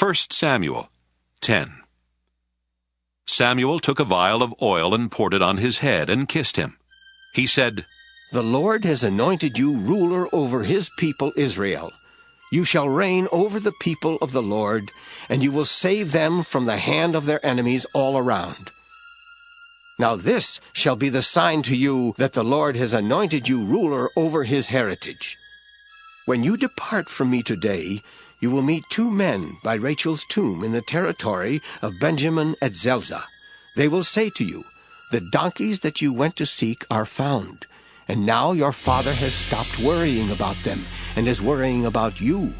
1 Samuel 10. Samuel took a vial of oil and poured it on his head and kissed him. He said, "The Lord has anointed you ruler over his people Israel. You shall reign over the people of the Lord, and you will save them from the hand of their enemies all around. Now this shall be the sign to you that the Lord has anointed you ruler over his heritage. When you depart from me today, you will meet 2 men by Rachel's tomb in the territory of Benjamin at Zelzah. They will say to you, 'The donkeys that you went to seek are found, and now your father has stopped worrying about them and is worrying about you,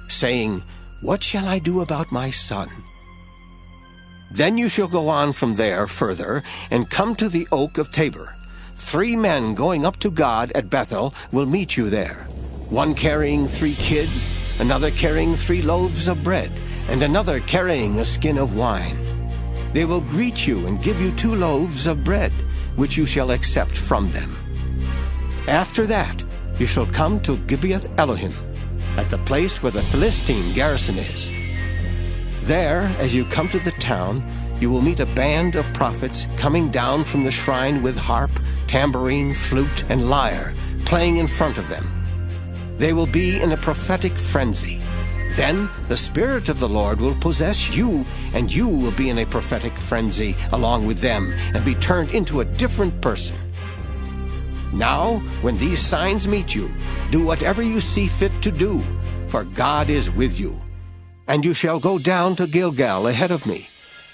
saying, "What shall I do about my son?" Then you shall go on from there further and come to the oak of Tabor. 3 men going up to God at Bethel will meet you there, one carrying 3 kids, another carrying 3 loaves of bread, and another carrying a skin of wine. They will greet you and give you 2 loaves of bread, which you shall accept from them. After that you shall come to Gibeath Elohim, at the place where the Philistine garrison is. There, as you come to the town, you will meet a band of prophets coming down from the shrine with harp, tambourine, flute, and lyre, playing in front of them. They will be in a prophetic frenzy. Then the Spirit of the Lord will possess you, and you will be in a prophetic frenzy along with them, and be turned into a different person. Now, when these signs meet you, do whatever you see fit to do, for God is with you. And you shall go down to Gilgal ahead of me.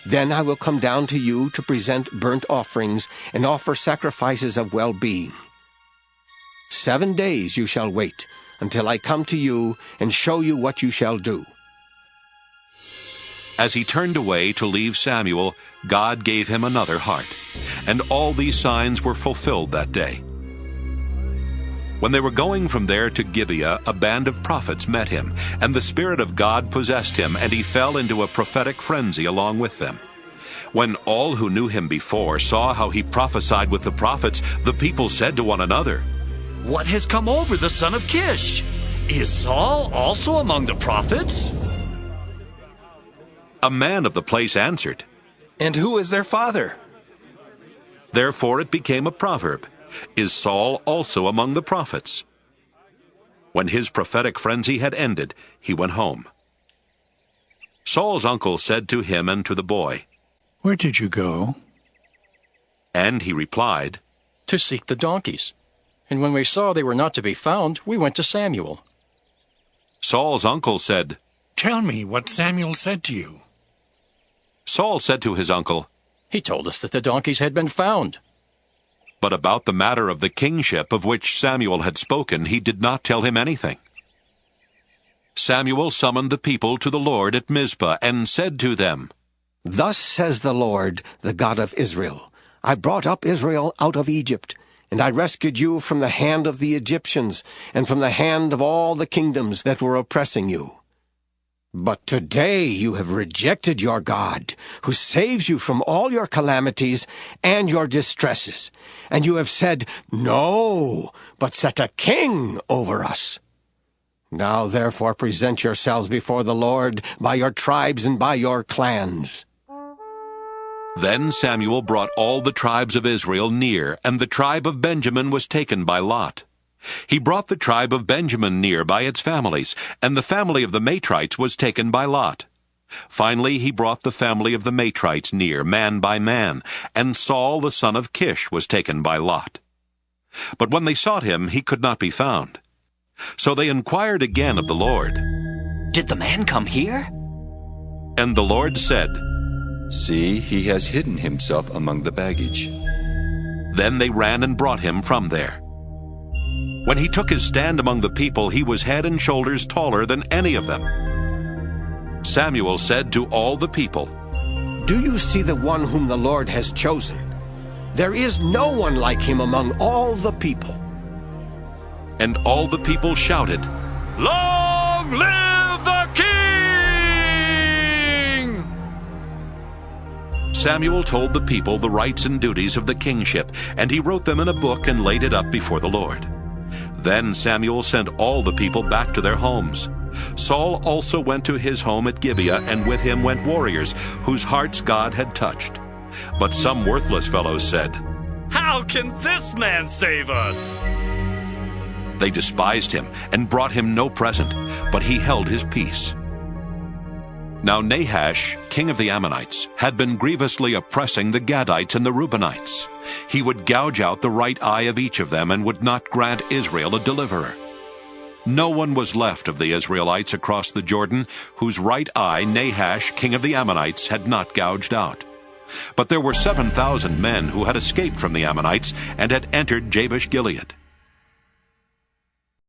Then I will come down to you to present burnt offerings and offer sacrifices of well-being. 7 days you shall wait until I come to you and show you what you shall do." As he turned away to leave Samuel, God gave him another heart, and all these signs were fulfilled that day. When they were going from there to Gibeah, a band of prophets met him, and the Spirit of God possessed him, and he fell into a prophetic frenzy along with them. When all who knew him before saw how he prophesied with the prophets, the people said to one another, "What has come over the son of Kish? Is Saul also among the prophets?" A man of the place answered, "And who is their father?" Therefore it became a proverb, "Is Saul also among the prophets?" When his prophetic frenzy had ended, he went home. Saul's uncle said to him and to the boy, "Where did you go?" And he replied, "To seek the donkeys. And when we saw they were not to be found, we went to Samuel." Saul's uncle said, "Tell me what Samuel said to you." Saul said to his uncle, "He told us that the donkeys had been found." But about the matter of the kingship of which Samuel had spoken, he did not tell him anything. Samuel summoned the people to the Lord at Mizpah and said to them, "Thus says the Lord, the God of Israel, I brought up Israel out of Egypt, and I rescued you from the hand of the Egyptians, and from the hand of all the kingdoms that were oppressing you. But today you have rejected your God, who saves you from all your calamities and your distresses, and you have said, 'No, but set a king over us.' Now therefore present yourselves before the Lord by your tribes and by your clans." Then Samuel brought all the tribes of Israel near, and the tribe of Benjamin was taken by lot. He brought the tribe of Benjamin near by its families, and the family of the Matrites was taken by lot. Finally he brought the family of the Matrites near, man by man, and Saul the son of Kish was taken by lot. But when they sought him, he could not be found. So they inquired again of the Lord. "Did the man come here?" And the Lord said, "See, he has hidden himself among the baggage." Then they ran and brought him from there. When he took his stand among the people, he was head and shoulders taller than any of them. Samuel said to all the people, "Do you see the one whom the Lord has chosen? There is no one like him among all the people." And all the people shouted, "Long live the king!" Samuel told the people the rights and duties of the kingship, and he wrote them in a book and laid it up before the Lord. Then Samuel sent all the people back to their homes. Saul also went to his home at Gibeah, and with him went warriors, whose hearts God had touched. But some worthless fellows said, "How can this man save us?" They despised him and brought him no present, but he held his peace. Now Nahash, king of the Ammonites, had been grievously oppressing the Gadites and the Reubenites. He would gouge out the right eye of each of them and would not grant Israel a deliverer. No one was left of the Israelites across the Jordan whose right eye Nahash, king of the Ammonites, had not gouged out. But there were 7,000 men who had escaped from the Ammonites and had entered Jabesh-Gilead.